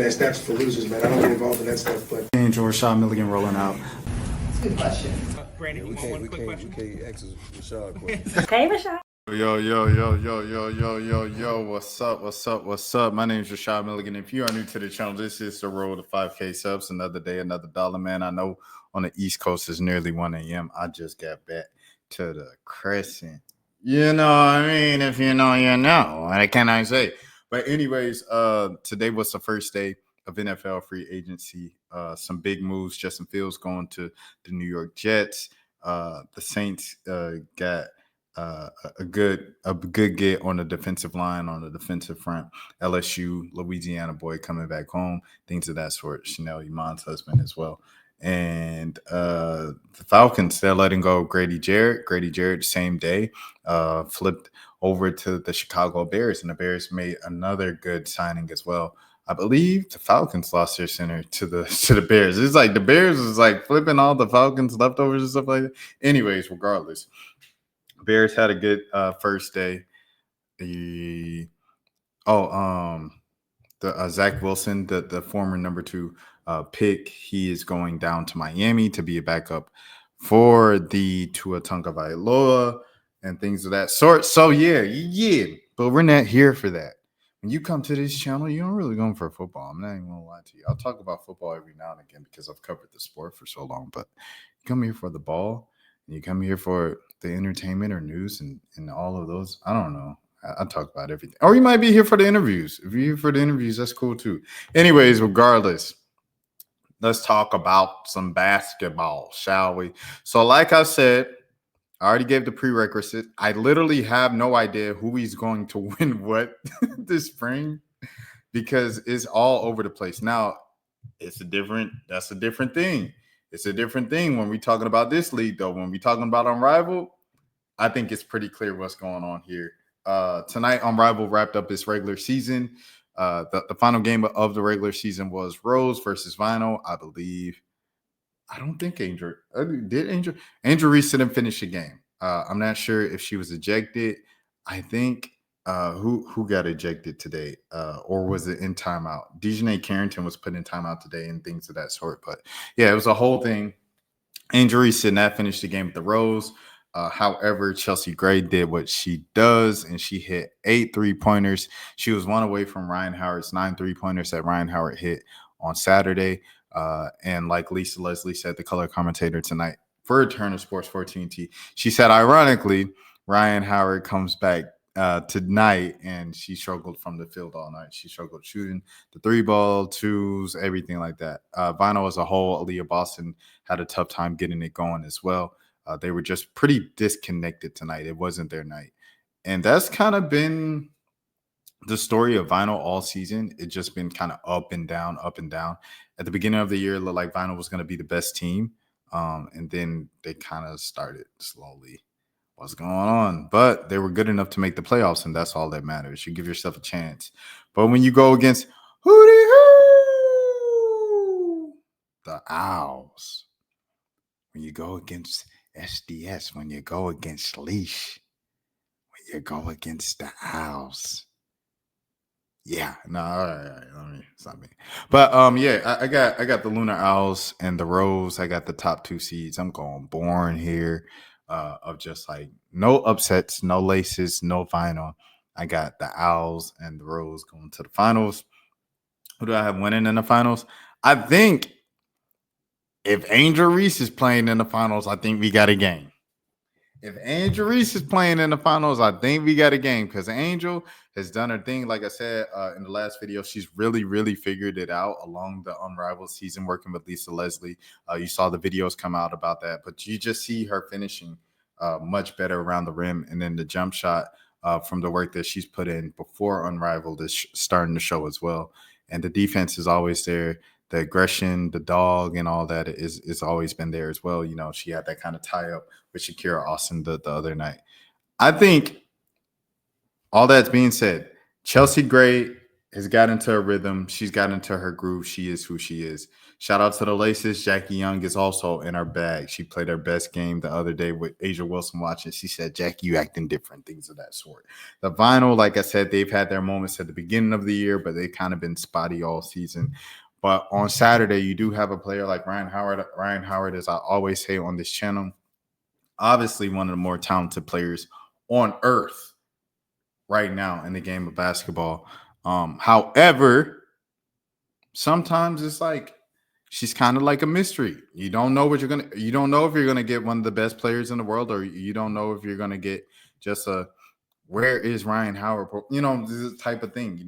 That's for losers, man. I don't get involved in that stuff. But Angel Rashad Milligan rolling out. That's a good question. Brandon, We can't ask Rashad questions. Okay, Rashad. Yo, what's up? My name is Rashad Milligan. If you are new to the channel, this is the road to 5K subs. Another day, another dollar, man. I know on the East Coast it's nearly 1 a.m. I just got back to the Crescent. You know what I mean? If you know, you know. What can I say? But anyways, today was the first day of NFL free agency. Some big moves. Justin Fields going to the New York Jets. The Saints got a good get on the defensive line, on the defensive front. LSU, Louisiana boy coming back home, things of that sort. Chanel Iman's husband as well. And the Falcons, they're letting go of Grady Jarrett, same day, flipped over to the Chicago Bears, and the Bears made another good signing as well. I believe the Falcons lost their center to the Bears. It's like the Bears was like flipping all the Falcons leftovers and stuff like that. Anyways, regardless, Bears had a good first day. Zach Wilson, the former number 2 pick, he is going down to Miami to be a backup for the Tua Tagovailoa and things of that sort. So yeah, but we're not here for that. When you come to this channel, you don't really go for football. I'm not even gonna lie to you. I'll talk about football every now and again because I've covered the sport for so long. But you come here for the ball, and you come here for the entertainment or news and all of those. I don't know. I talk about everything. Or you might be here for the interviews. If you're here for the interviews, that's cool too. Anyways, regardless, let's talk about some basketball, shall we? So like I said, I already gave the prerequisite. I literally have no idea who he's going to win what this spring because it's all over the place. Now, that's a different thing. It's a different thing when we're talking about this league, though. When we're talking about Unrivaled, I think it's pretty clear what's going on here. Tonight, Unrivaled wrapped up its regular season. The final game of the regular season was Rose versus Vinyl, I believe. I don't think Angel Reese didn't finish the game. I'm not sure if she was ejected. I think who got ejected today, or was it in timeout? Dejanay Carrington was put in timeout today and things of that sort. But yeah, it was a whole thing. Angel Reese did not finish the game with the Rose. However, Chelsea Gray did what she does, and she hit 8 3-pointers. She was 1 away from Ryan Howard's 9 3-pointers that Ryan Howard hit on Saturday. And like Lisa Leslie said, the color commentator tonight for Turner Sports 14T, she said, ironically, Ryan Howard comes back tonight, and she struggled from the field all night. She struggled shooting the 3-ball, 2s, everything like that. Vinyl as a whole, Aaliyah Boston had a tough time getting it going as well. They were just pretty disconnected tonight. It wasn't their night. And that's kind of been the story of Vinyl all season. It's just been kind of up and down, up and down. At the beginning of the year, it looked like Vinyl was going to be the best team. And then they kind of started slowly. What's going on? But they were good enough to make the playoffs, and that's all that matters. You give yourself a chance. But when you go against the Owls, when you go against SDS, when you go against Leash, when you go against the Owls. Yeah, no, all right, let me stop me. But yeah, I got the Lunar Owls and the Rose. I got the top 2 seeds. I'm going boring here, of just like no upsets, no laces, no final. I got the Owls and the Rose going to the finals. Who do I have winning in the finals? I think if Angel Reese is playing in the finals, I think we got a game. If Angel Reese is playing in the finals, I think we got a game because Angel has done her thing. Like I said in the last video, she's really figured it out along the Unrivaled season working with Lisa Leslie. You saw the videos come out about that, but you just see her finishing much better around the rim. And then the jump shot from the work that she's put in before Unrivaled is starting to show as well. And the defense is always there. The aggression, the dog, and all that is always been there as well. You know, she had that kind of tie up with Shakira Austin the other night. I think all that's being said, Chelsea Gray has got into a rhythm. She's got into her groove. She is who she is. Shout out to the Laces. Jackie Young is also in her bag. She played her best game the other day with Asia Wilson watching. She said, Jackie, you acting different, things of that sort. The Vinyl, like I said, they've had their moments at the beginning of the year, but they've kind of been spotty all season. But on Saturday, you do have a player like Ryan Howard. Ryan Howard, as I always say on this channel, obviously one of the more talented players on earth right now in the game of basketball. However, sometimes it's like she's kind of like a mystery. You don't know what you don't know if you're gonna get one of the best players in the world, or you don't know if you're gonna get just a where is Ryan Howard? You know, this is the type of thing.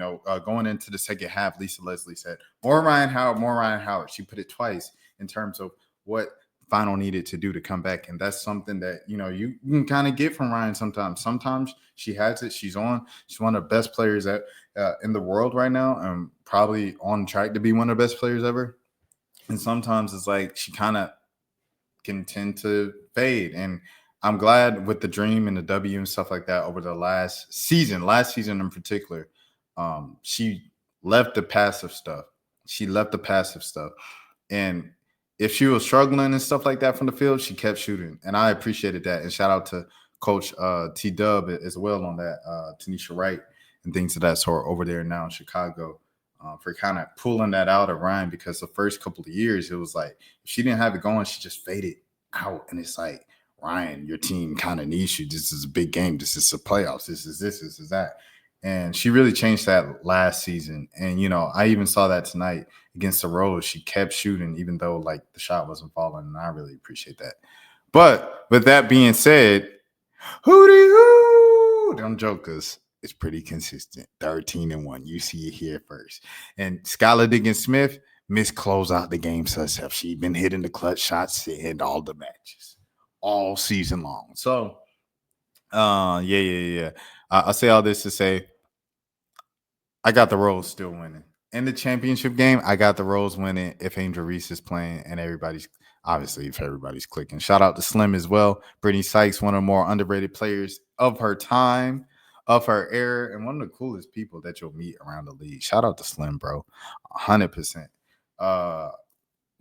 Going into the second half, Lisa Leslie said, more Ryan Howard, more Ryan Howard. She put it twice in terms of what Final needed to do to come back. And that's something that, you can kind of get from Ryan sometimes. Sometimes she has it. She's one of the best players in the world right now, and probably on track to be one of the best players ever. And sometimes it's like she kind of can tend to fade. And I'm glad with the dream and the W and stuff like that over the last season in particular, she left the passive stuff. And if she was struggling and stuff like that from the field, she kept shooting. And I appreciated that. And shout out to Coach T-Dub as well on that, Tanisha Wright and things of that sort over there now in Chicago. For kind of pulling that out of Ryan, because the first couple of years, it was like if she didn't have it going, she just faded out. And it's like, Ryan, your team kind of needs you. This is a big game. This is the playoffs. This is that. And she really changed that last season. And, I even saw that tonight against the Rose. She kept shooting, even though like the shot wasn't falling. And I really appreciate that. But with that being said, hootie hoo, them jokers. It's pretty consistent. 13-1. You see it here first. And Skylar Diggins-Smith close out the games herself. She's been hitting the clutch shots in all the matches all season long. So, yeah. I say all this to say I got the Rose still winning. In the championship game, I got the Rose winning if Angel Reese is playing and everybody's clicking. Shout out to Slim as well. Brittany Sykes, one of the more underrated players of her time, of her era, and one of the coolest people that you'll meet around the league. Shout out to Slim, bro. 100%.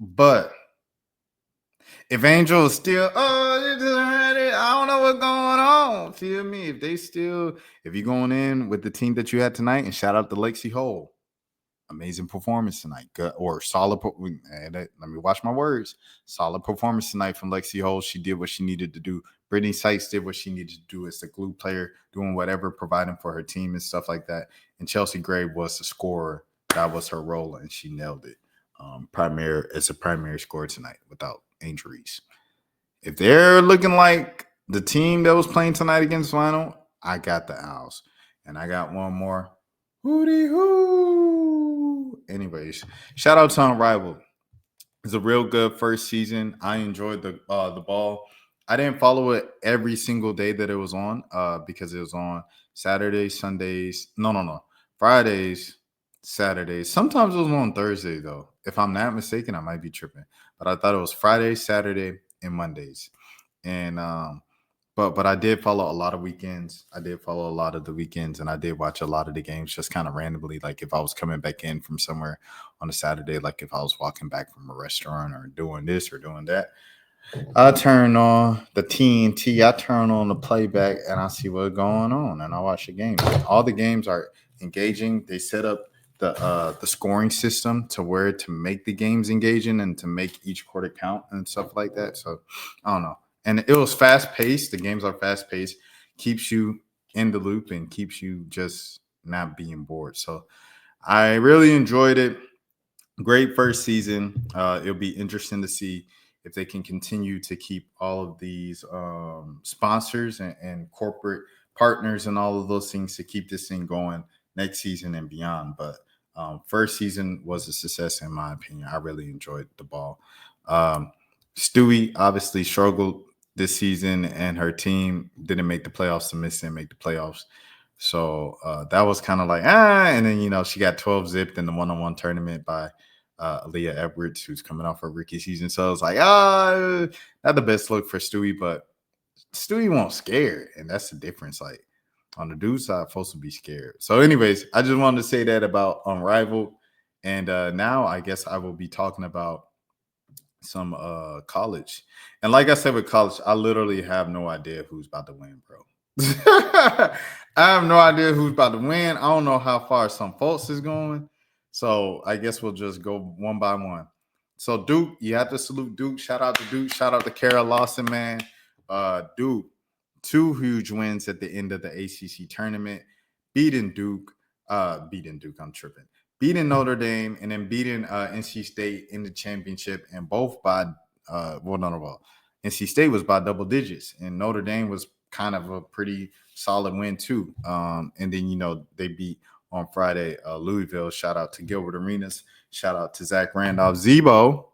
But if Angel is still, I don't know what's going on. Feel me? If you're going in with the team that you had tonight, and shout out to Lexi Hole. Amazing performance tonight. Good or solid. Let me watch my words. Solid performance tonight from Lexi Hole. She did what she needed to do. Brittany Sykes did what she needed to do as the glue player, doing whatever, providing for her team and stuff like that. And Chelsea Gray was the scorer. That was her role, and she nailed it. As a primary scorer tonight without injuries. If they're looking like the team that was playing tonight against Vinyl, I got the Owls. And I got one more. Hootie hoo. Anyways, shout out to Unrivaled. It's a real good first season. I enjoyed the ball. I didn't follow it every single day that it was on because it was on Saturdays, Sundays. No. Fridays, Saturdays. Sometimes it was on Thursday, though. If I'm not mistaken, I might be tripping. But I thought it was Friday, Saturday, and Mondays. And but I did follow a lot of weekends. I did follow a lot of the weekends, and I did watch a lot of the games just kind of randomly. Like if I was coming back in from somewhere on a Saturday, like if I was walking back from a restaurant or doing this or doing that, I turn on the TNT, I turn on the playback, and I see what's going on, and I watch the game. All the games are engaging. They set up the scoring system to make the games engaging and to make each quarter count and stuff like that. So I don't know. And it was fast paced. The games are fast paced, keeps you in the loop and keeps you just not being bored. So I really enjoyed it. Great first season. It'll be interesting to see if they can continue to keep all of these sponsors and corporate partners and all of those things to keep this thing going next season and beyond. But first season was a success in my opinion. I really enjoyed the ball. Stewie obviously struggled this season, and her team didn't make the playoffs. The Miss didn't make the playoffs. So that was kind of like, and then, she got 12 zipped in the one-on-one tournament by Aaliyah Edwards, who's coming off her rookie season. So it's like, not the best look for Stewie, but Stewie won't scare. And that's the difference. Like On the dude side, folks will be scared. So, anyways, I just wanted to say that about Unrivaled. And now I guess I will be talking about some college. And like I said with college, I literally have no idea who's about to win, bro. I have no idea who's about to win. I don't know how far some folks is going. So I guess we'll just go one by one. So Duke, you have to salute Duke. Shout out to Duke. Shout out to Kara Lawson, man. Duke, 2 huge wins at the end of the ACC tournament, beating Duke. Beating Duke. I'm tripping. Beating Notre Dame and then beating NC State in the championship, and both by NC State was by double digits, and Notre Dame was kind of a pretty solid win too. And then they beat on Friday Louisville. Shout out to Gilbert Arenas. Shout out to Zach Randolph, Zebo.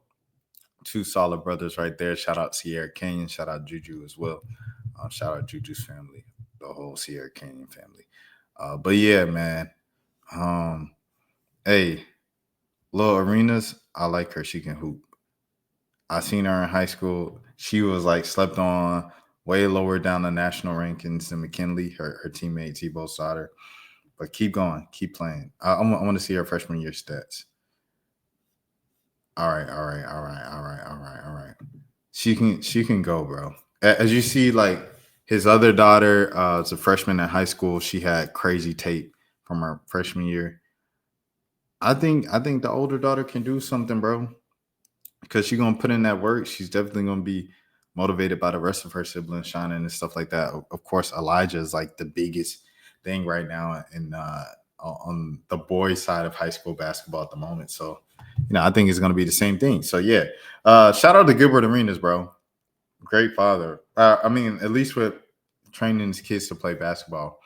2 solid brothers right there. Shout out Sierra Canyon. Shout out Juju as well. Shout out Juju's family, the whole Sierra Canyon family. But yeah, man. Hey, Lil Arenas, I like her. She can hoop. I seen her in high school. She was like slept on, way lower down the national rankings than McKinley, her teammate Tebow Sauter. But keep going, keep playing. I want to see her freshman year stats. All right. She can go, bro. As you see, like his other daughter, is a freshman in high school. She had crazy tape from her freshman year. I think the older daughter can do something, bro. Because she's gonna put in that work. She's definitely gonna be motivated by the rest of her siblings shining and stuff like that. Of course, Elijah is like the biggest thing right now in on the boys' side of high school basketball at the moment. So, I think it's gonna be the same thing. So yeah, shout out to Gilbert Arenas, bro. Great father. I mean, at least with training his kids to play basketball.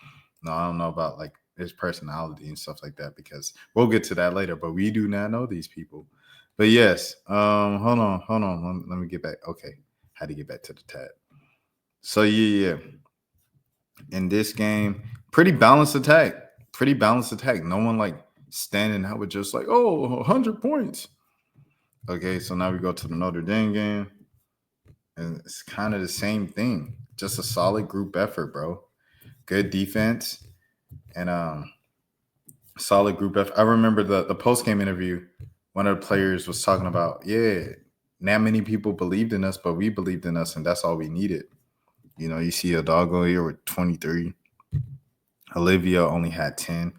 No, I don't know about like his personality and stuff like that because we'll get to that later. But we do not know these people. But yes, hold on. Let me get back. Okay, how to get back to the tab. So yeah. In this game, pretty balanced attack. No one like standing out with just like 100 points. Okay, so now we go to the Notre Dame game, and it's kind of the same thing. Just a solid group effort, bro. Good defense and solid group effort. I remember the post game interview. One of the players was talking about, not many people believed in us, but we believed in us, and that's all we needed. You see a dog here with 23. Olivia only had 10.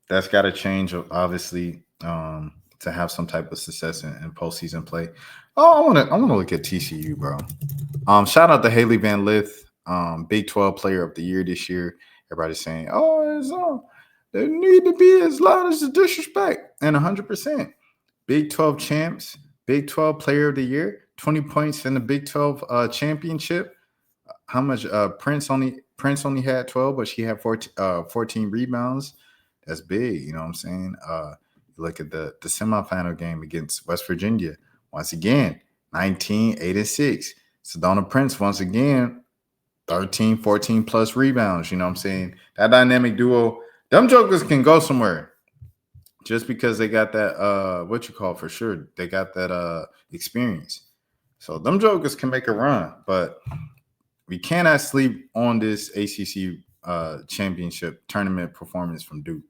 That's got to change, obviously, to have some type of success in postseason play. Oh, I want to look at TCU, bro. Shout out to Haley Van Lith, Big 12 Player of the Year this year. Everybody's saying, they need to be as loud as the disrespect, and 100%. Big 12 champs, Big 12 Player of the Year, 20 points in the Big 12 championship. How much? Prince only had 12, but she had 14 rebounds. That's big, you know what I'm saying? Look at the semifinal game against West Virginia. Once again, 19, 8, and 6. Sedona Prince, once again, 13, 14 plus rebounds. You know what I'm saying? That dynamic duo, them jokers can go somewhere. Just because they got that, for sure. They got that experience. So them jokers can make a run, but we cannot sleep on this ACC championship tournament performance from Duke.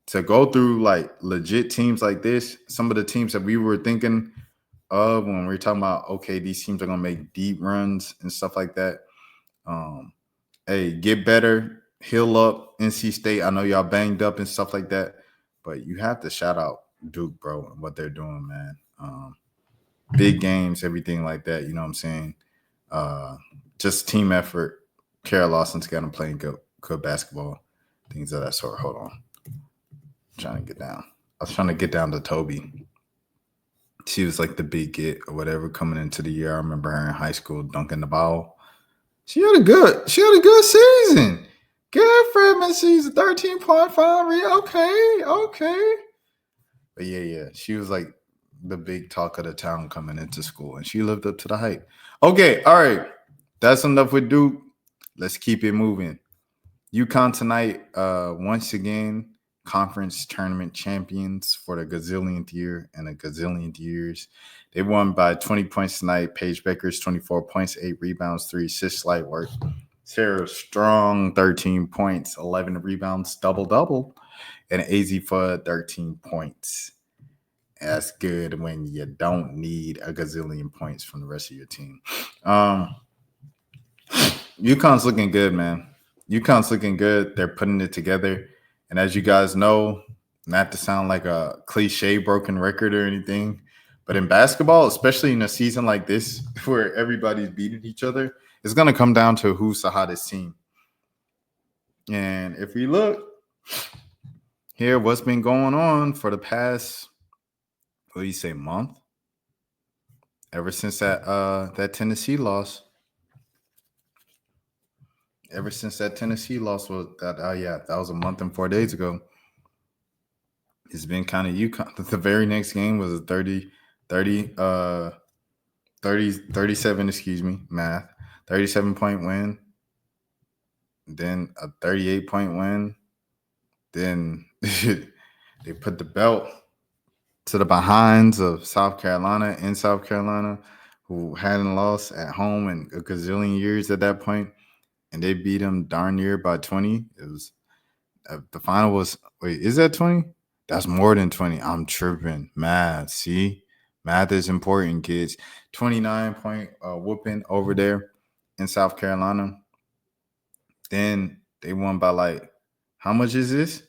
To go through like legit teams like this, some of the teams that we were thinking of when we were talking about, okay, these teams are going to make deep runs and stuff like that. Hey, get better, heal up, NC State. I know y'all banged up and stuff like that, but you have to shout out Duke, bro, and what they're doing, man. Big games, everything like that. You know what I'm saying? Just team effort. Kara Lawson's got them playing good basketball, things of that sort. Hold on. I'm trying to get down. I was trying to get down to Toby. She was like the big get or whatever coming into the year. I remember her in high school dunking the ball. She had a good season. Good freshman season, 13.5. Okay. But yeah. She was like the big talk of the town coming into school, and she lived up to the hype. Okay, all right. That's enough with Duke. Let's keep it moving. UConn tonight, once again, conference tournament champions for the gazillionth year and a gazillionth years. They won by 20 points tonight. Paige Beckers, 24 points, 8 rebounds, 3 assists, light work. Sarah Strong, 13 points, 11 rebounds, double-double. And AZ Fudd, 13 points. That's good when you don't need a gazillion points from the rest of your team. UConn's looking good, man. UConn's looking good. They're putting it together. And as you guys know, not to sound like a cliche broken record or anything, but in basketball, especially in a season like this where everybody's beating each other, it's going to come down to who's the hottest team. And if we look here, what's been going on for the past, what do you say, month? Ever since that Tennessee loss. Ever since that Tennessee loss was that that was a month and 4 days ago. It's been kind of UConn. The very next game was a 37, excuse me, math. 37-point win. Then a 38-point win. Then they put the belt to the behinds of South Carolina in South Carolina, who hadn't lost at home in a gazillion years at that point, and they beat them darn near by 20. It was the final was, wait, is that 20? That's more than 20. I'm tripping. Math, see? Math is important, kids. 29-point whooping over there in South Carolina. Then they won by like, how much is this?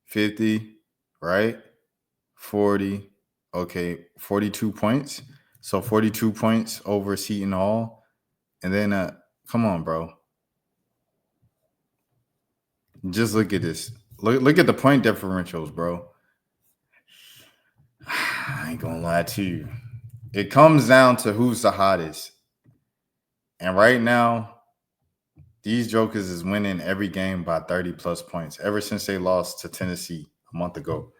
50, right? 40. Okay, 42 points. So 42 points over Seton Hall. And then, come on, bro. Just look at this. Look at the point differentials, bro. I ain't gonna lie to you. It comes down to who's the hottest. And right now, these jokers is winning every game by 30-plus points. Ever since they lost to Tennessee a month ago,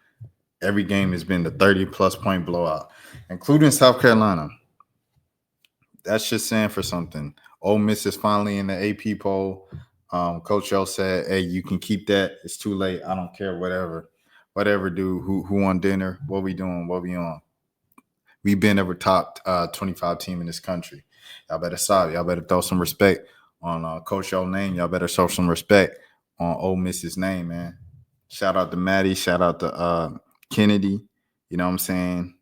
every game has been the 30-plus point blowout, including South Carolina. That's just saying for something. Ole Miss is finally in the AP poll. Coach O said, hey, you can keep that. It's too late. I don't care, whatever. Whatever, dude. Who want dinner? What we doing? What we on? We've been over top 25 team in this country. Y'all better stop. Y'all better throw some respect on Coach O's name. Y'all better show some respect on Ole Miss's name, man. Shout out to Maddie. Shout out to Kennedy. You know what I'm saying?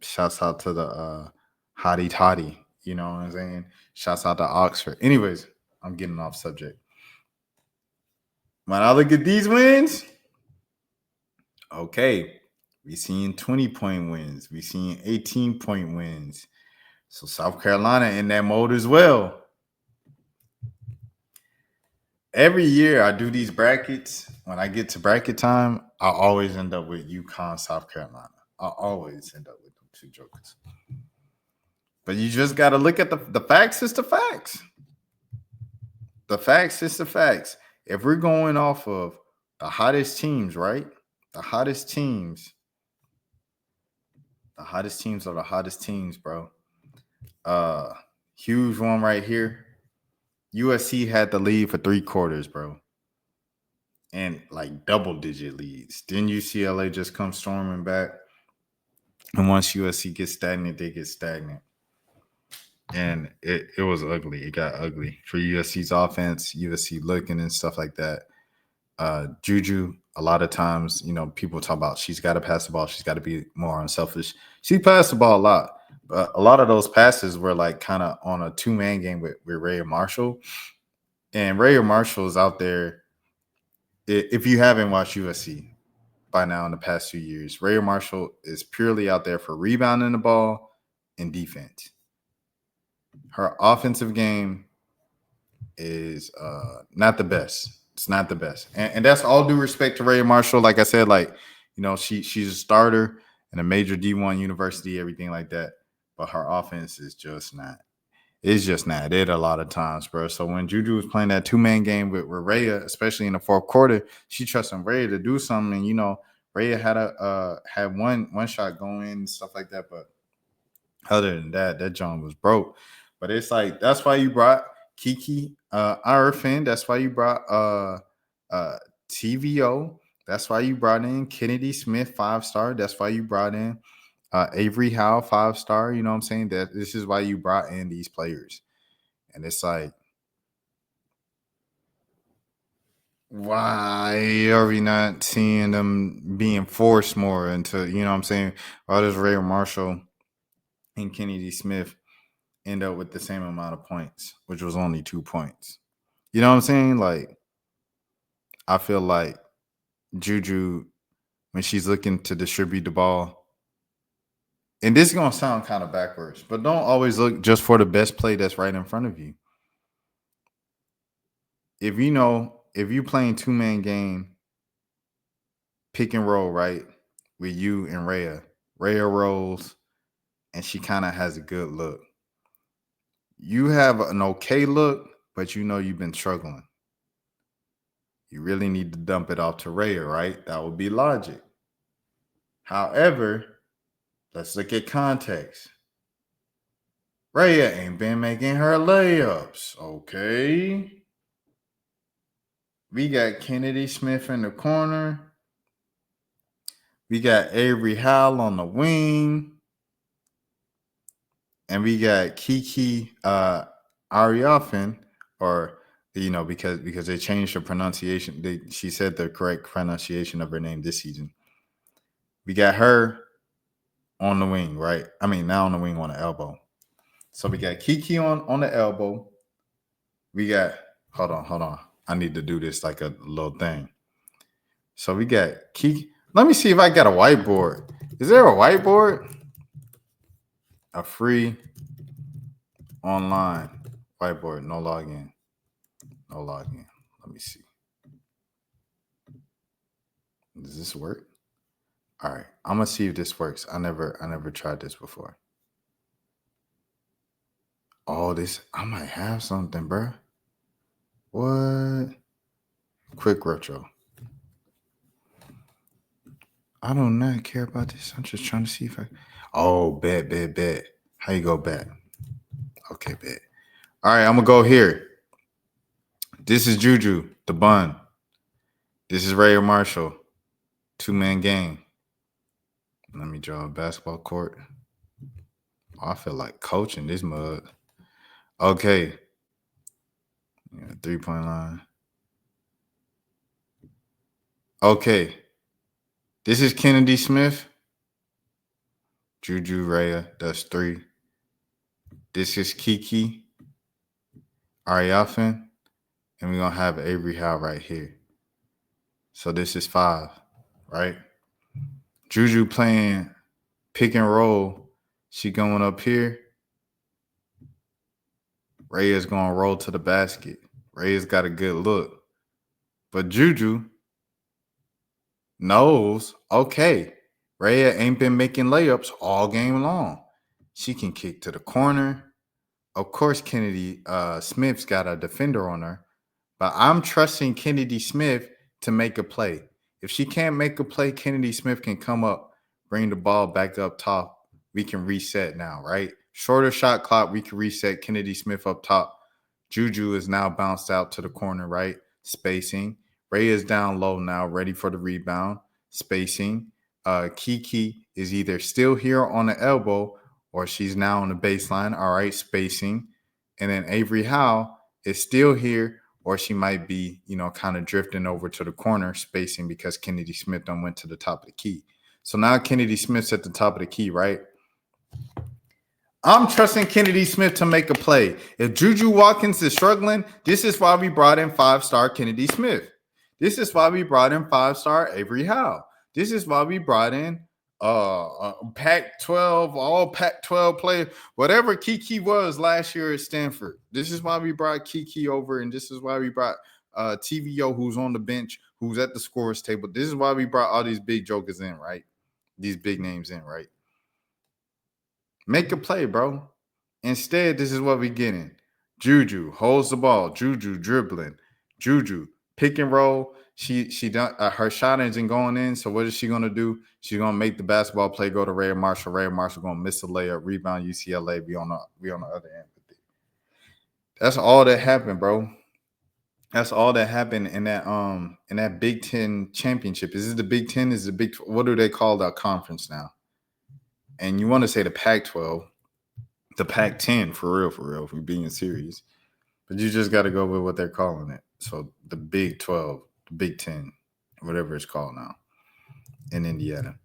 Shouts out to the Hottie Toddy. You know what I'm saying? Shouts out to Oxford. Anyways, I'm getting off subject. When I look at these wins, okay, we seeing 20-point wins. We seeing 18-point wins. So South Carolina in that mode as well. Every year I do these brackets. When I get to bracket time, I always end up with UConn, South Carolina. I always end up with them two jokers. But you just got to look at the facts is the facts. The facts is the facts. If we're going off of the hottest teams, right? The hottest teams are the hottest teams, bro. Huge one right here. USC had the lead for 3 quarters, bro. And like double-digit leads. Then UCLA just come storming back. And once USC gets stagnant, they get stagnant. And it was ugly. It got ugly for USC's offense, USC looking and stuff like that. Juju, a lot of times, you know, people talk about she's got to pass the ball. She's got to be more unselfish. She passed the ball a lot. But a lot of those passes were like kind of on a 2-man game with Ray Marshall. And Ray Marshall is out there. If you haven't watched USC by now in the past 2 years, Ray Marshall is purely out there for rebounding the ball and defense. Her offensive game is not the best. It's not the best. And that's all due respect to Ray Marshall. Like I said, like, you know, she's a starter in a major D1 university, everything like that. But her offense is just not. It's just not it a lot of times, bro. So when Juju was playing that 2-man game with Raya, especially in the fourth quarter, she trusted Raya to do something. And, you know, Raya had one shot going and stuff like that. But other than that, that John was broke. But it's like, that's why you brought Kiki Irfin. That's why you brought TVO. That's why you brought in Kennedy Smith, 5-star. That's why you brought in Avery Howe, 5-star. You know what I'm saying? That this is why you brought in these players. And it's like, why are we not seeing them being forced more into, you know what I'm saying? Why does Ray Marshall and Kennedy Smith end up with the same amount of points, which was only 2 points? You know what I'm saying? Like, I feel like Juju, when she's looking to distribute the ball, and this is going to sound kind of backwards, but don't always look just for the best play that's right in front of you. If you're playing 2-man game, pick and roll, right, with you and Rhea. Rhea rolls, and she kind of has a good look. You have an okay look, but you've been struggling. You really need to dump it off to Rhea, right? That would be logic. However, let's look at context. Rhea ain't been making her layups, okay? We got Kennedy Smith in the corner. We got Avery Howell on the wing. And we got Kiki Ariafin, or because they changed the pronunciation. She said the correct pronunciation of her name this season. We got her on the wing, right? I mean, now on the wing on the elbow. So we got Kiki on the elbow. We got hold on. I need to do this like a little thing. So we got Kiki. Let me see if I got a whiteboard. Is there a whiteboard? A free online whiteboard, no login. No login. Let me see. Does this work? All right. I'm gonna see if this works. I never tried this before. Oh, I might have something, bro. What? Quick retro. I do not care about this. I'm just trying to see if I. Oh, bet. How you go bet? Okay, bet. All right, I'm gonna go here. This is Juju, the bun. This is Ray Marshall, 2-man game. Let me draw a basketball court. Oh, I feel like coaching this mug. Okay. 3-point line. Okay. This is Kennedy Smith. Juju Rhea, that's 3. This is Kiki Ariafin. And we're going to have Avery Howe right here. So this is 5, right? Juju playing pick and roll. She going up here. Rhea's going to roll to the basket. Rhea's got a good look. But Juju knows, okay, Rhea ain't been making layups all game long. She can kick to the corner. Of course, Kennedy Smith's got a defender on her. But I'm trusting Kennedy Smith to make a play. If she can't make a play, Kennedy Smith can come up, bring the ball back up top. We can reset now, right? Shorter shot clock, we can reset Kennedy Smith up top. Juju is now bounced out to the corner, right? Spacing. Ray is down low now, ready for the rebound. Spacing. Kiki is either still here on the elbow or she's now on the baseline. All right, spacing. And then Avery Howe is still here, or she might be, kind of drifting over to the corner, spacing because Kennedy Smith done went to the top of the key. So now Kennedy Smith's at the top of the key, right? I'm trusting Kennedy Smith to make a play. If Juju Watkins is struggling, this is why we brought in 5-star Kennedy Smith. This is why we brought in 5-star Avery Howe. This is why we brought in Pac-12, all Pac-12 player, whatever Kiki was last year at Stanford. This is why we brought Kiki over, and this is why we brought TVO, who's on the bench, who's at the scorer's table. This is why we brought all these big jokers in, right? These big names in, right? Make a play, bro. Instead, this is what we getting. Juju holds the ball. Juju dribbling. Juju pick and roll. She done her shot isn't going in. So what is she gonna do? She's gonna make the basketball play go to Ray Marshall. Ray Marshall gonna miss a layup, rebound. UCLA be on the other end. That's all that happened, bro. That's all that happened in that Big Ten championship. Is it the Big Ten? Is the Big? What do they call that conference now? And you want to say the Pac-12, the Pac-10 for real, if we're being serious. But you just got to go with what they're calling it. So the Big 12, the Big 10, whatever it's called now in Indiana.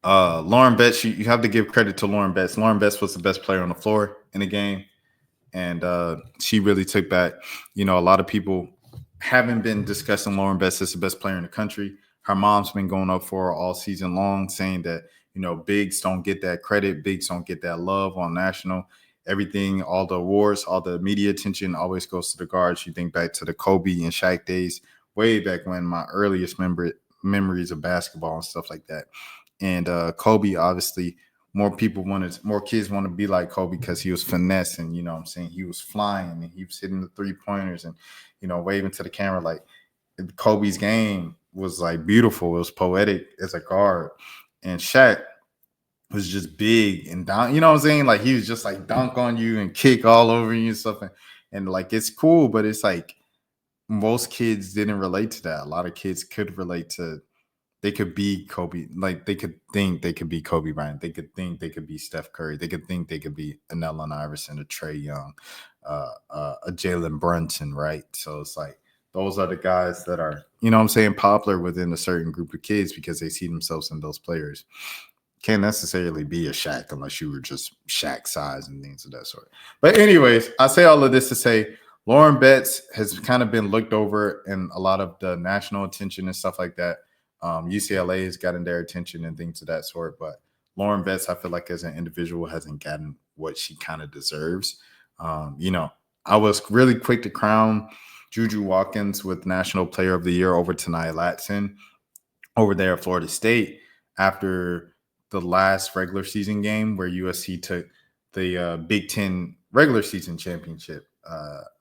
Lauren Betts, you have to give credit to Lauren Betts. Lauren Betts was the best player on the floor in the game. And she really took back. A lot of people haven't been discussing Lauren Betts as the best player in the country. Her mom's been going up for her all season long, saying that, bigs don't get that credit. Bigs don't get that love on national. Everything, all the awards, all the media attention always goes to the guards. You think back to the Kobe and Shaq days, way back when, my earliest memories of basketball and stuff like that. And Kobe, obviously, more kids want to be like Kobe because he was finessing, what I'm saying? He was flying and he was hitting the 3-pointers and, waving to the camera. Like, Kobe's game was like beautiful. It was poetic as a guard. And Shaq was just big and down, what I'm saying? Like, he was just like dunk on you and kick all over you and stuff. And like, it's cool, but it's like most kids didn't relate to that. A lot of kids could relate to, they could be Kobe. Like, they could think they could be Kobe Bryant. They could think they could be Steph Curry. They could think they could be an Allen Iverson, a Trae Young, a Jalen Brunson, right? So it's like, those are the guys that are, what I'm saying, popular within a certain group of kids because they see themselves in those players. Can't necessarily be a Shaq unless you were just Shaq size and things of that sort. But anyways, I say all of this to say Lauren Betts has kind of been looked over in a lot of the national attention and stuff like that. UCLA has gotten their attention and things of that sort, but Lauren Betts, I feel like as an individual, hasn't gotten what she kind of deserves. I was really quick to crown Juju Watkins with National Player of the Year over Tanaya Latson over there at Florida State after the last regular season game where USC took the Big Ten regular season championship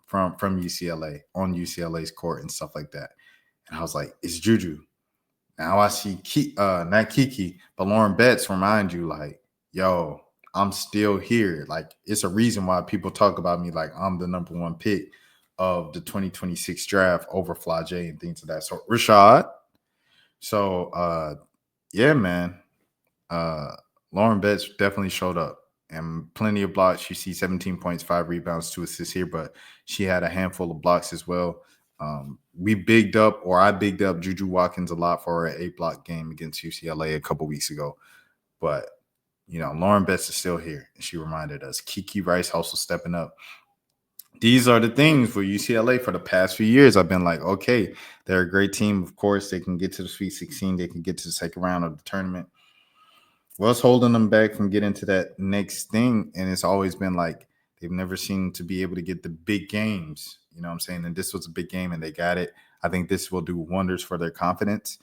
from UCLA on UCLA's court and stuff like that. And I was like, it's Juju. Now I see not Kiki, but Lauren Betts remind you, like, yo, I'm still here. Like, it's a reason why people talk about me like I'm the number one pick of the 2026 draft over Flage and things of that sort. Rashad. So, yeah, man. Lauren Betts definitely showed up and plenty of blocks. You see 17 points, 5 rebounds, 2 assists here, but she had a handful of blocks as well. I bigged up Juju Watkins a lot for her 8-block game against UCLA a couple weeks ago. But, Lauren Betts is still here. And she reminded us. Kiki Rice also stepping up. These are the things for UCLA for the past few years. I've been like, okay, they're a great team. Of course, they can get to the Sweet 16. They can get to the second round of the tournament. What's holding them back from getting to that next thing? And it's always been like they've never seemed to be able to get the big games. You know what I'm saying? And this was a big game and they got it. I think this will do wonders for their confidence.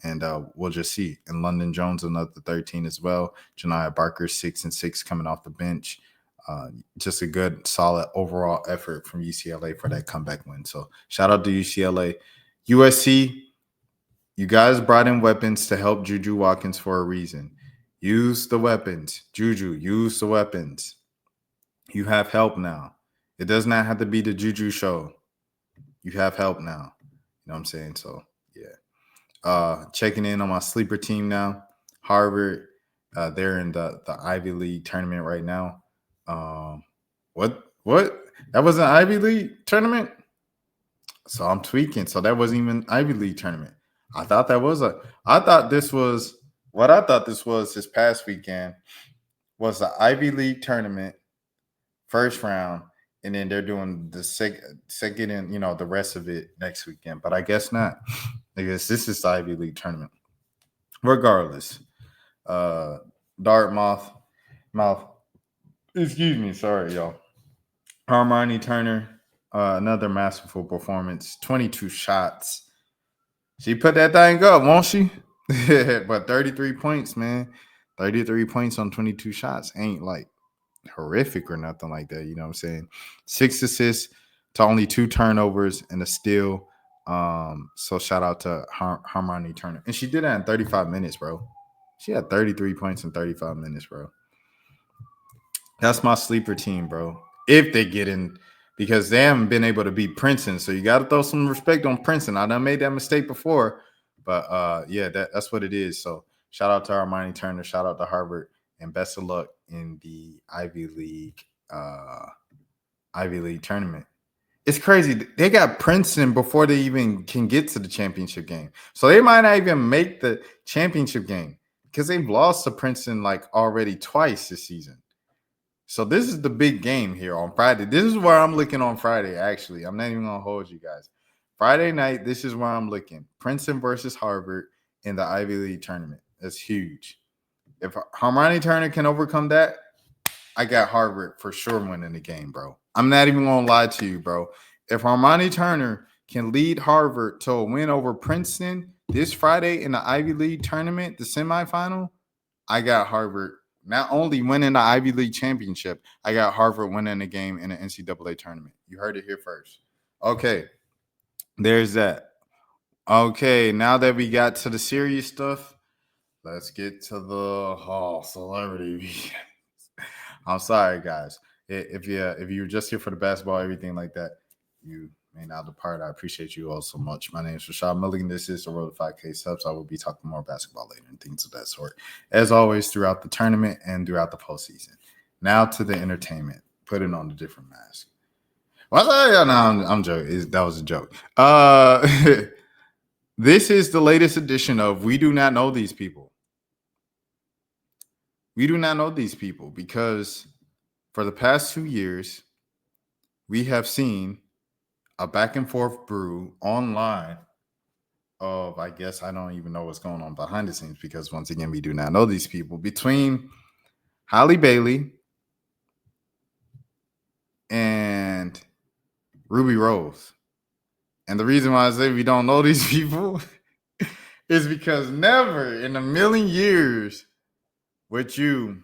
And we'll just see. And London Jones, another 13 as well. Janiah Barker, 6-6 coming off the bench. Just a good, solid overall effort from UCLA for that comeback win. So shout out to UCLA. USC, you guys brought in weapons to help Juju Watkins for a reason. Use the weapons. Juju, use the weapons. You have help now. It does not have to be the Juju show. You have help now. You know what I'm saying? So, yeah. Checking in on my sleeper team now. Harvard, they're in the Ivy League tournament right now. What? That was an Ivy League tournament? So I'm tweaking. So that wasn't even Ivy League tournament. I thought this was this past weekend was the Ivy League tournament first round, and then they're doing the second and the rest of it next weekend. But I guess not. I guess this is the Ivy League tournament. Regardless, Dartmouth, excuse me, sorry, y'all. Hermione Turner, another masterful performance. 22 shots. She put that thing up, won't she? But 33 points, man. 33 points on 22 shots ain't like horrific or nothing like that. You know what I'm saying? 6 assists to only 2 turnovers and a steal. So shout out to Hermione Turner. And she did that in 35 minutes, bro. She had 33 points in 35 minutes, bro. That's my sleeper team, bro. If they get in, because they haven't been able to beat Princeton. So you got to throw some respect on Princeton. I done made that mistake before. But, yeah, that's what it is. So shout out to Hermione Turner. Shout out to Harvard. And best of luck in the Ivy League Ivy League tournament. It's crazy. They got Princeton before they even can get to the championship game. So they might not even make the championship game because they've lost to Princeton like already twice this season. So this is the big game here on Friday. This is where I'm looking on Friday, actually. I'm not even going to hold you guys. Friday night, this is where I'm looking. Princeton versus Harvard in the Ivy League tournament. That's huge. If Hermione Turner can overcome that, I got Harvard for sure winning the game, bro. I'm not even going to lie to you, bro. If Hermione Turner can lead Harvard to a win over Princeton this Friday in the Ivy League tournament, the semifinal, I got Harvard not only winning the Ivy League championship, I got Harvard winning the game in the NCAA tournament. You heard it here first. Okay, there's that. Okay, now that we got to the serious stuff, let's get to the celebrity. I'm sorry, guys. If you were just here for the basketball, everything like that, you may now depart. I appreciate you all so much. My name is Rashad Milligan. This is the Road to 5K Subs. I will be talking more basketball later and things of that sort, as always, throughout the tournament and throughout the postseason. Now to the entertainment. Putting on the different mask. Well, no, I'm joking. That was a joke. This is the latest edition of We Do Not Know These People. We do not know these people because for the past 2 years, we have seen a back and forth brew online of, I guess I don't even know what's going on behind the scenes because once again, we do not know these people, between Halle Bailey and Ruby Rose. And the reason why I say we don't know these people is because never in a million years would you,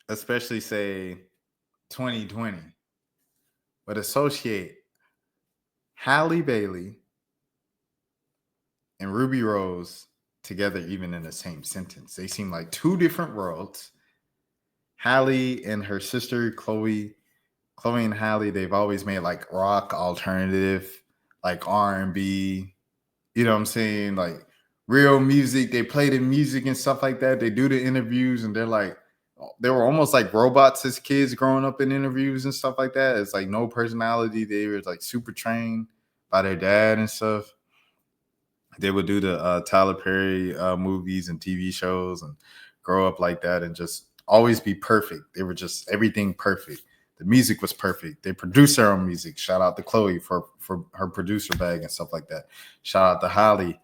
especially say 2020, would associate Halle Bailey and Ruby Rose together even in the same sentence. They seem like two different worlds. Halle and her sister Chloe and Halle, they've always made like rock alternative, like R&B, you know what I'm saying? Like real music. They play the music and stuff like that. They do the interviews and they're like, they were almost like robots as kids growing up in interviews and stuff like that. It's like no personality. They were like super trained by their dad and stuff. They would do the Tyler Perry movies and TV shows and grow up like that and just always be perfect. They were just everything perfect. The music was perfect. They produced their own music. Shout out to Chloe for her producer bag and stuff like that. Shout out to Halle,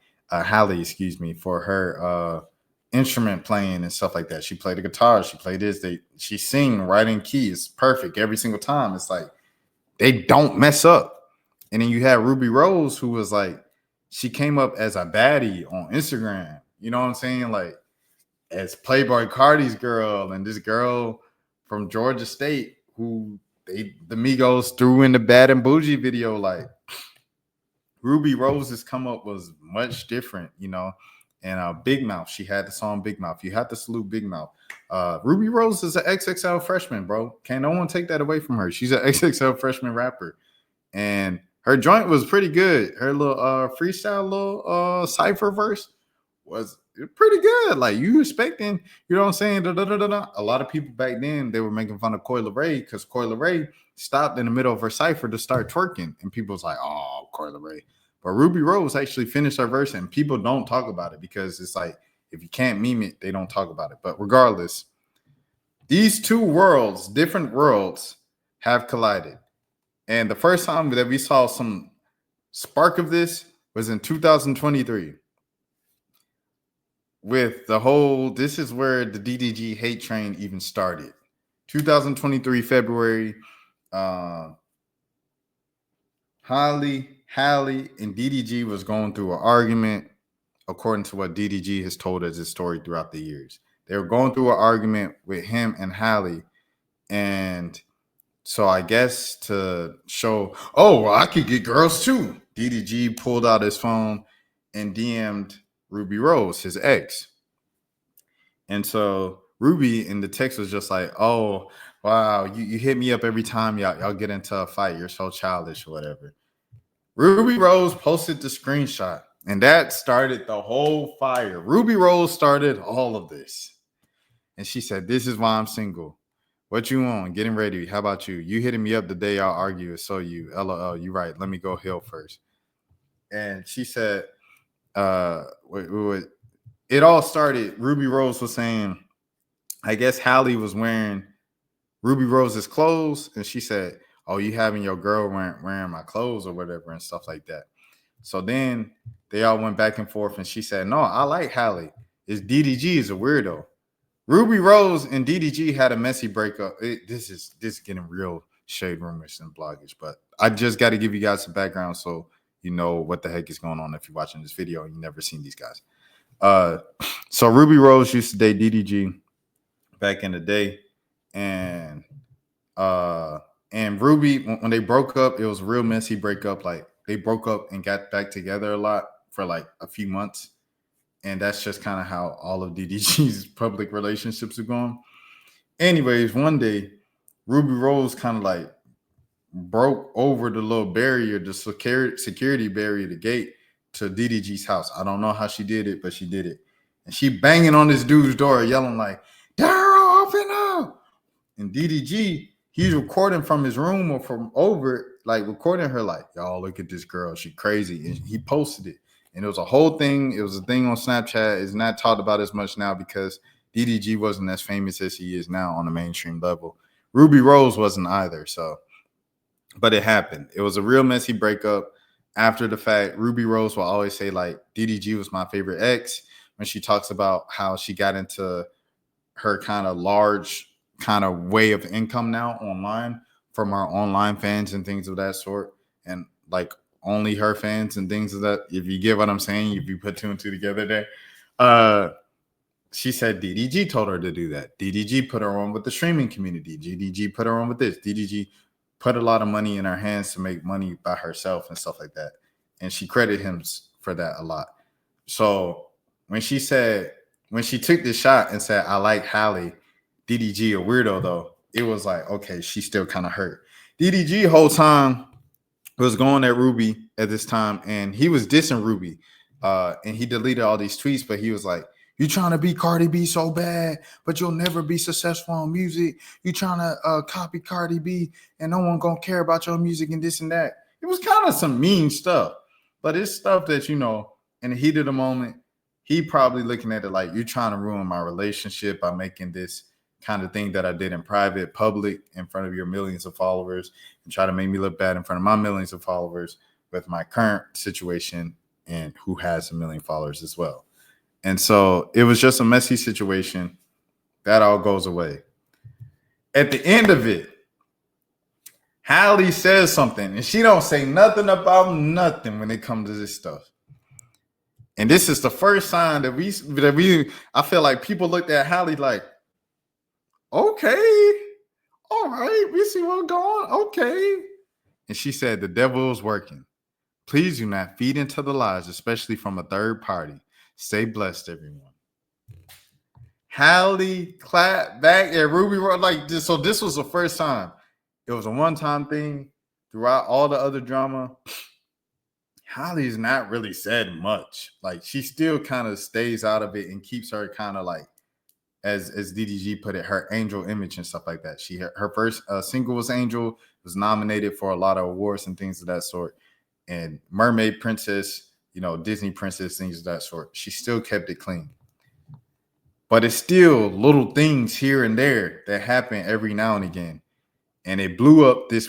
for her instrument playing and stuff like that. She played the guitar. She played this. She sing right in key. It's perfect every single time. It's like they don't mess up. And then you had Ruby Rose, who was like, she came up as a baddie on Instagram. You know what I'm saying? Like as Playboy Cardi's girl and this girl from Georgia State who the Migos threw in the Bad and Bougie video. Like Ruby Rose's come up was much different, you know. And Big Mouth, she had the song Big Mouth. You have to salute Big Mouth. Ruby Rose is an XXL freshman, bro. Can't no one take that away from her. She's an XXL freshman rapper. And her joint was pretty good. Her little freestyle little cypher verse was pretty good. Like you expecting, you know what I'm saying? A lot of people back then, they were making fun of Coi Leray because Coi Leray stopped in the middle of her cipher to start twerking. And people was like, oh, Coi Leray. But Ruby Rose actually finished her verse and people don't talk about it because it's like, if you can't meme it, they don't talk about it. But regardless, these two worlds, different worlds, have collided. And the first time that we saw some spark of this was in 2023 with the whole, this is where the DDG hate train even started. 2023 February, Halle and DDG was going through an argument, according to what DDG has told us his story throughout the years. They were going through an argument with him and Halle, and so I guess to show, oh, well, I could get girls too, DDG pulled out his phone and DM'd Ruby Rose, his ex. And so Ruby in the text was just like, oh, wow, you hit me up every time y'all get into a fight. You're so childish or whatever. Ruby Rose posted the screenshot, and that started the whole fire. Ruby Rose started all of this. And she said, this is why I'm single. What you on? Getting ready. How about you? You hitting me up the day y'all argue. So you, LOL. You right. Let me go heal first. And she said, it all started. Ruby Rose was saying, I guess Hallie was wearing Ruby Rose's clothes, and she said, "Oh, you having your girl wearing my clothes or whatever and stuff like that." So then they all went back and forth, and she said, "No, I like Hallie. It's DDG is a weirdo." Ruby Rose and DDG had a messy breakup. This is getting real shade rumors and bloggers, but I just got to give you guys some background so you know what the heck is going on if you're watching this video and you never seen these guys. So Ruby Rose used to date DDG back in the day, and Ruby, when they broke up, it was a real messy breakup. Like they broke up and got back together a lot for like a few months. And that's just kind of how all of DDG's public relationships are going. Anyways, one day, Ruby Rose kind of like broke over the little barrier, the security barrier, the gate to DDG's house. I don't know how she did it, but she did it. And she banging on this dude's door, yelling like, "Daryl, open up!" And DDG, he's recording from his room or from over, like recording her, like, "Y'all look at this girl, she crazy." And he posted it. And it was a whole thing. It was a thing on Snapchat. It's not talked about as much now because DDG wasn't as famous as he is now on the mainstream level. Ruby Rose wasn't either. So, but it happened. It was a real messy breakup. After the fact, Ruby Rose will always say like DDG was my favorite ex when she talks about how she got into her kind of large kind of way of income now online from our online fans and things of that sort. And like only her fans and things of that. If you get what I'm saying, if you put two and two together there. She said DDG told her to do that. DDG put her on with the streaming community. DDG put her on with this. DDG put a lot of money in her hands to make money by herself and stuff like that. And she credited him for that a lot. So when she took this shot and said, "I like Hallie," DDG a weirdo though, it was like, okay, she's still kind of hurt. DDG whole time was going at Ruby at this time, and he was dissing Ruby. And he deleted all these tweets, but he was like, "You trying to be Cardi B so bad, but you'll never be successful in music. You trying to copy Cardi B, and no one gonna care about your music and this and that." It was kind of some mean stuff, but it's stuff that, you know, in the heat of the moment, he probably looking at it like, "You're trying to ruin my relationship by making this kind of thing that I did in private, public, in front of your millions of followers, and try to make me look bad in front of my millions of followers with my current situation and who has 1 million followers as well." And so it was just a messy situation. That all goes away. At the end of it, Hallie says something, and she don't say nothing about nothing when it comes to this stuff. And this is the first sign that we I feel like people looked at Hallie like, "Okay, all right, we see what's going on. Okay." And she said, "The devil is working. Please do not feed into the lies, especially from a third party. Stay blessed, everyone." Hallie clapped back at Ruby Rose like this. So this was the first time. It was a one-time thing throughout all the other drama. Hallie's not really said much. Like she still kind of stays out of it and keeps her kind of like, as DDG put it, her angel image and stuff like that. Her first single was Angel, was nominated for a lot of awards and things of that sort. And Mermaid Princess, you know, Disney Princess, things of that sort. She still kept it clean. But it's still little things here and there that happen every now and again. And it blew up this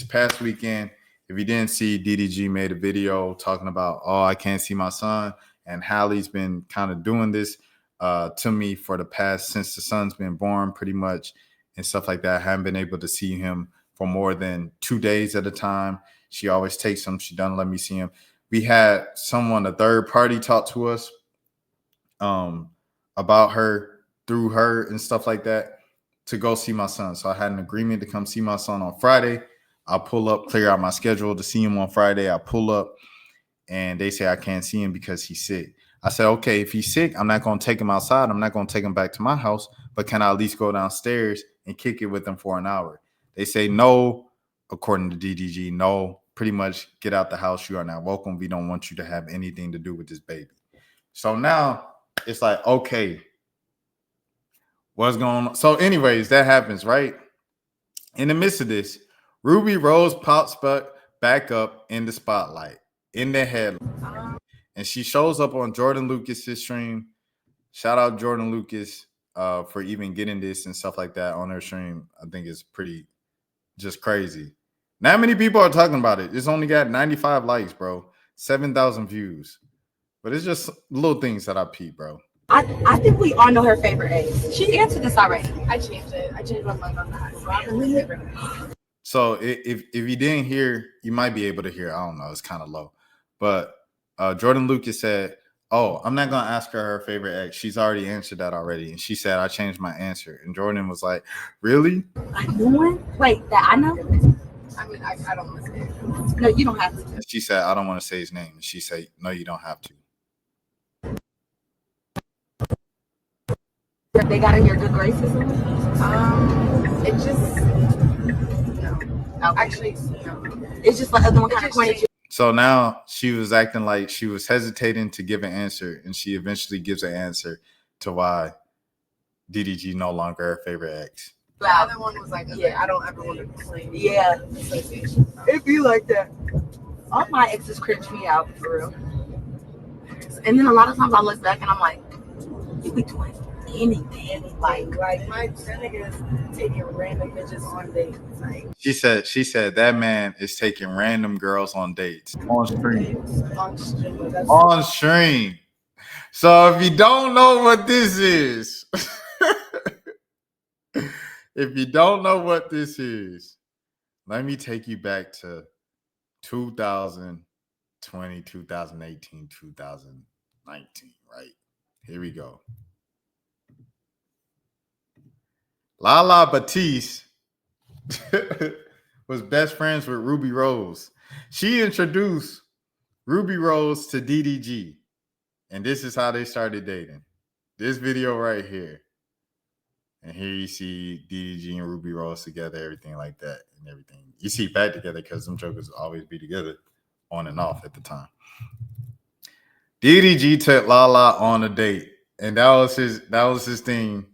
past weekend. If you didn't see, DDG made a video talking about, "Oh, I can't see my son." And Hallie's been kind of doing this to me for the past, since the son's been born pretty much and stuff like that. I haven't been able to see him for more than 2 days at a time. She always takes him. She doesn't let me see him. We had someone, a third party, talk to us about her through her and stuff like that to go see my son. So I had an agreement to come see my son on Friday. I'll pull up, clear out my schedule to see him on Friday. I pull up and they say I can't see him because he's sick. I said, "Okay, if he's sick, I'm not going to take him outside. I'm not going to take him back to my house, but can I at least go downstairs and kick it with him for an hour?" They say no, according to DDG, no, pretty much get out the house. You are not welcome. We don't want you to have anything to do with this baby. So now it's like, okay, what's going on? So anyways, that happens, right? In the midst of this, Ruby Rose pops back up in the spotlight, in the headline, and she shows up on Jordan Lucas's stream. Shout out Jordan Lucas for even getting this and stuff like that on her stream. I think it's pretty just crazy. Not many people are talking about it. It's only got 95 likes, bro. 7,000 views. But it's just little things that I peep, bro. I think we all know her favorite ex. She answered this already. I changed it. I changed my mind on that. So if you didn't hear, you might be able to hear. I don't know. It's kind of low. But Jordan Lucas said, "Oh, I'm not going to ask her favorite ex. She's already answered that already." And she said, "I changed my answer." And Jordan was like, "Really?" Wait, that I know? I mean, I don't want to say it. No, you don't have to. And she said, "I don't want to say his name." And she said, "No, you don't have to." They got in your good graces? It just no. Actually, no. It's just like the one kind of pointed you. So now she was acting like she was hesitating to give an answer, and she eventually gives an answer to why DDG no longer her favorite ex. The other one was like, yeah, I don't ever want to claim. Yeah, Association. it be like that. All my exes cringe me out for real. And then a lot of times I look back and I'm like, you be doing anything. Like my nigga is taking random bitches on dates. Like She said that man is taking random girls on dates on stream. on stream. That's On stream. So if you don't know what this is, if you don't know what this is, let me take you back to 2020, 2018, 2019, right? Here we go. Lala Batiste was best friends with Ruby Rose. She introduced Ruby Rose to DDG, and this is how they started dating. This video right here. And here you see DDG and Ruby Rose together, everything like that, and everything. You see back together because them jokers always be together on and off at the time. DDG took Lala on a date, and that was his thing.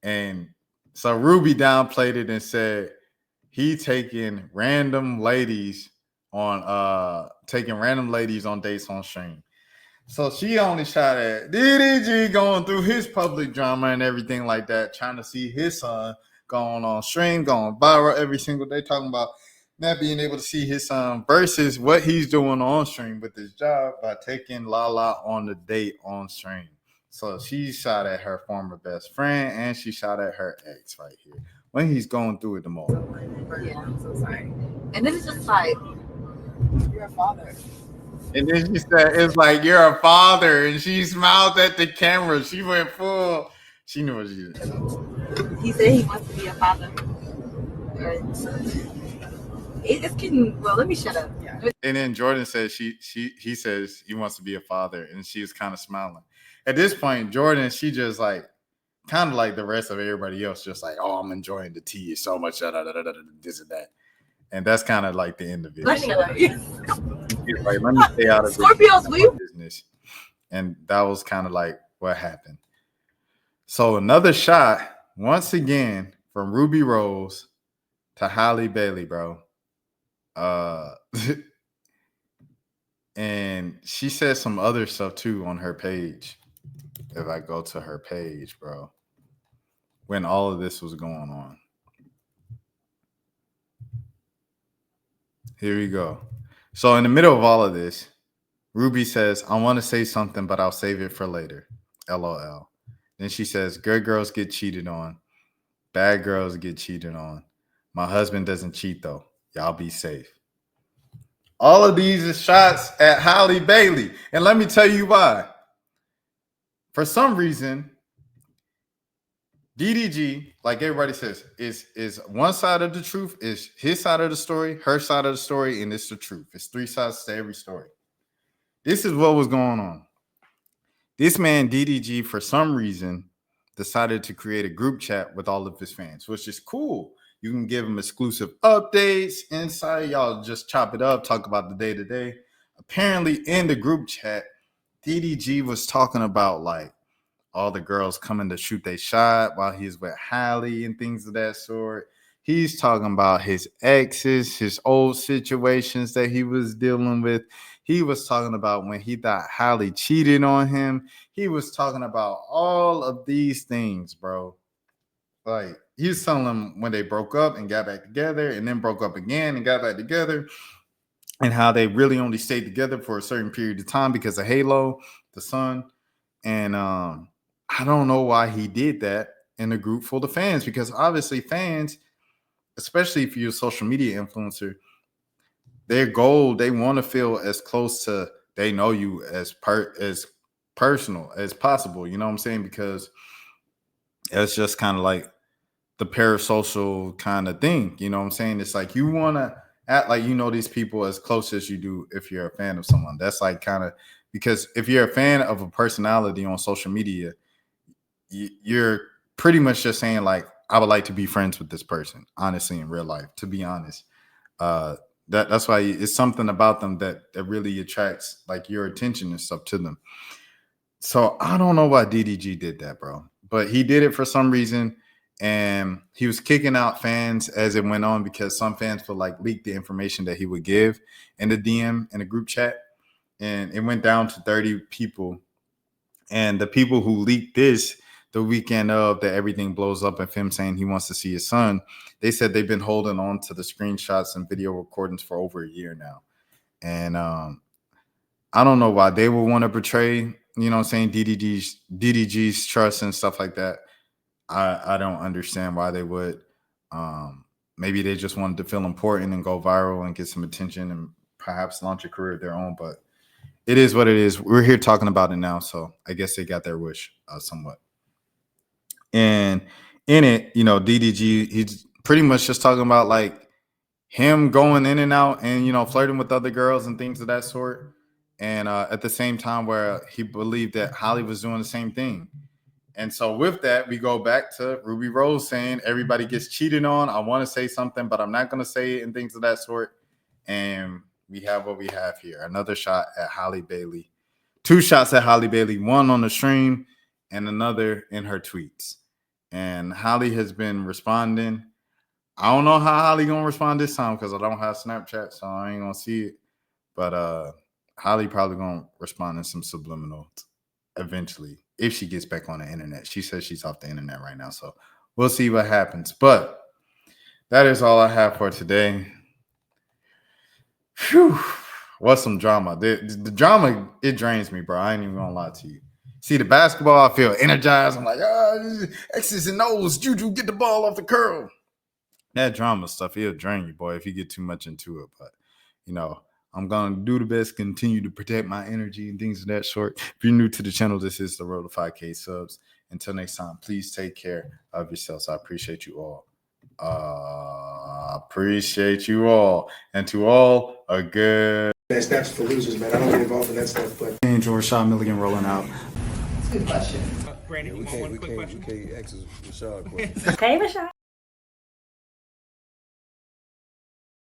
And so Ruby downplayed it and said he taking random ladies on dates on stream. So she only shot at DDG going through his public drama and everything like that, trying to see his son going on stream, going viral every single day, talking about not being able to see his son versus what he's doing on stream with his job by taking Lala on the date on stream. So she shot at her former best friend and she shot at her ex right here when he's going through it the most. Yeah. I'm so sorry. And then it's just like, You're a father. And then she said, "It's like you're a father," and she smiled at the camera. She went full. She knew what she did. he said he wants to be a father. It's getting, well, let me shut up. Yeah. And then Jordan says he says he wants to be a father, and she was kind of smiling. At this point, Jordan, she just like kind of like the rest of everybody else, just like, "Oh, I'm enjoying the tea so much, this and that." And that's kind of like the end of it. Let's shut up. Like, let me stay out of Scorpios, will you? business. And that was kind of like what happened. So another shot once again from Ruby Rose to Halle Bailey, bro. And she said some other stuff too on her page. If I go to her page, bro, when all of this was going on. Here we go. So in the middle of all of this, Ruby says, "I want to say something, but I'll save it for later. LOL." Then she says, "Good girls get cheated on. Bad girls get cheated on. My husband doesn't cheat though. Y'all be safe." All of these is shots at Halle Bailey. And let me tell you why. For some reason, DDG, like everybody says, is one side of the truth, is his side of the story, her side of the story, and it's the truth. It's three sides to every story. This is what was going on. This man, DDG, for some reason, decided to create a group chat with all of his fans, which is cool. You can give them exclusive updates, insight. Y'all just chop it up, talk about the day-to-day. Apparently, in the group chat, DDG was talking about like all the girls coming to shoot their shot while he's with Halle and things of that sort. He's talking about his exes, his old situations that he was dealing with. He was talking about when he thought Halle cheated on him. He was talking about all of these things, bro. Like, he was telling them when they broke up and got back together and then broke up again and got back together, and how they really only stayed together for a certain period of time because of Halo, the sun. And I don't know why he did that in a group full of fans, because obviously fans, especially if you're a social media influencer, their goal, they want to feel as close to they know you as personal as possible. You know what I'm saying? Because it's just kind of like the parasocial kind of thing. You know what I'm saying? It's like you want to act like you know these people as close as you do if you're a fan of someone. That's like kind of, because if you're a fan of a personality on social media, you're pretty much just saying like, I would like to be friends with this person, honestly, in real life, to be honest. That's why it's something about them that really attracts like your attention and stuff to them. So I don't know why DDG did that, bro, but he did it for some reason. And he was kicking out fans as it went on because some fans would like leak the information that he would give in the DM in a group chat. And it went down to 30 people. And the people who leaked this the weekend of that everything blows up of him saying he wants to see his son, they said they've been holding on to the screenshots and video recordings for over a year now. And I don't know why they would want to betray, you know what I'm saying, DDG's trust and stuff like that. I don't understand why they would. Maybe they just wanted to feel important and go viral and get some attention and perhaps launch a career of their own. But it is what it is. We're here talking about it now, so I guess they got their wish somewhat. And in it, you know, DDG, he's pretty much just talking about like him going in and out and, you know, flirting with other girls and things of that sort. And at the same time where he believed that Holly was doing the same thing. And so with that, we go back to Ruby Rose saying everybody gets cheated on. I want to say something, but I'm not going to say it and things of that sort. And we have what we have here. Another shot at Halle Bailey. 2 shots at Halle Bailey, one on the stream and another in her tweets. And Halle has been responding. I don't know how Halle going to respond this time because I don't have Snapchat, so I ain't going to see it. But Halle probably going to respond in some subliminals eventually if she gets back on the internet. She says she's off the internet right now, so we'll see what happens. But that is all I have for today. Phew. What's some drama? The drama, it drains me, bro. I ain't even gonna lie to you. See, the basketball, I feel energized. I'm like, X's and O's, Juju, get the ball off the curl. That drama stuff, it'll drain you, boy, if you get too much into it. But, you know, I'm going to do the best, continue to protect my energy and things of that sort. If you're new to the channel, this is the road to 5K subs. Until next time, please take care of yourselves. I appreciate you all. And to all, a good... That's for losers, man. I don't get involved in that stuff, but... George Shaw Milligan rolling out. Good question. We can't ask Rashad questions. Hey, Rashad.